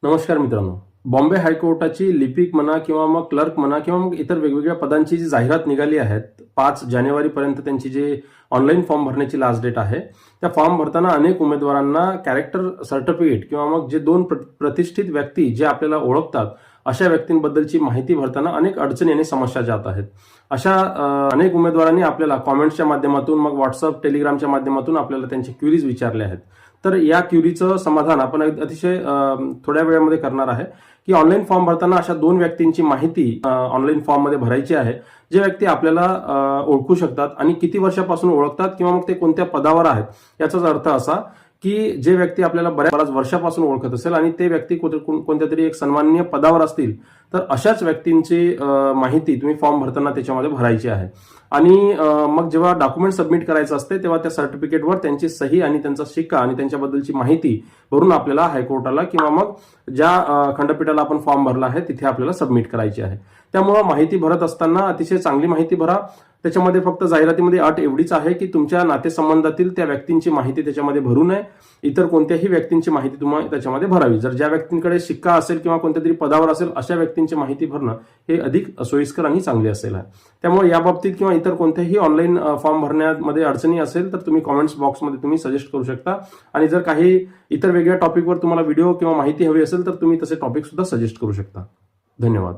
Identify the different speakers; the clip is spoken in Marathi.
Speaker 1: नमस्कार मित्रांनो. बॉम्बे हायकोर्टाची लिपिक म्हणा किंवा मग क्लर्क म्हणा किंवा मग इतर वेगवेगळ्या पदांची जी जाहिरात निघाली आहेत 5 जानेवारीपर्यंत त्यांची जे ऑनलाईन फॉर्म भरण्याची लास्ट डेट आहे, त्या फॉर्म भरताना अनेक उमेदवारांना कॅरेक्टर सर्टिफिकेट किंवा मग जे 2 प्रतिष्ठित व्यक्ती जे आपल्याला ओळखतात अशा व्यक्तींबद्दलची माहिती भरताना अनेक अडचणी आणि समस्या जात आहेत. अशा अनेक उमेदवारांनी आपल्याला कॉमेंट्सच्या माध्यमातून मग व्हॉट्सअप टेलिग्रामच्या माध्यमातून आपल्याला त्यांचे क्युरीज विचारले आहेत. तर या क्युरीचं समाधान आपण अतिशय थोड्या वेळामध्ये करणार आहे की ऑनलाईन फॉर्म भरताना अशा 2 व्यक्तींची माहिती ऑनलाईन फॉर्ममध्ये भरायची आहे, जे व्यक्ती आपल्याला ओळखू शकतात आणि किती वर्षापासून ओळखतात किंवा मग ते कोणत्या पदावर आहेत. याचाच अर्थ असा की जे व्यक्ती आपल्याला बऱ्याच वर्षापासून ओळखत असेल आणि ते व्यक्ती कोणत्या तरी एक सन्माननीय पदावर असतील, तर अशाच व्यक्तींची माहिती तुम्ही फॉर्म भरताना त्याच्यामध्ये भरायची आहे. आणि मग जेव्हा डॉक्युमेंट सबमिट करायचं असते तेव्हा त्या सर्टिफिकेटवर त्यांची सही आणि त्यांचा शिक्का आणि त्यांच्याबद्दलची माहिती भरून आपल्याला हायकोर्टाला किंवा मग ज्या खंडपीठाला आपण फॉर्म भरला आहे तिथे आपल्याला सबमिट करायची आहे. त्यामुळे माहिती भरत असताना अतिशय चांगली माहिती भरा. त्याच्यामध्ये फक्त जाहिरातीमध्ये अट एवढीच आहे की तुमच्या नातेसंबंधातील त्या व्यक्तींची माहिती त्याच्यामध्ये भरू नये. इतर कोणत्याही व्यक्तींची माहिती तुम्हाला त्याच्यामध्ये भरावी. जर ज्या व्यक्तींकडे शिक्का असेल किंवा कोणत्या तरी पदावर असेल अशा व्यक्तींची माहिती भरणं हे अधिक सोयीस्कर आणि चांगले असेल. त्यामुळे या बाबतीत किंवा इतर कोणत्याही ऑनलाईन फॉर्म भरण्यामध्ये अडचणी असेल तर तुम्ही कॉमेंट्स बॉक्समध्ये तुम्ही सजेस्ट करू शकता. आणि जर काही इतर वेगळ्या टॉपिकवर तुम्हाला व्हिडिओ किंवा माहिती हवी असेल तर तुम्ही तसे टॉपिक सुद्धा सजेस्ट करू शकता. धन्यवाद.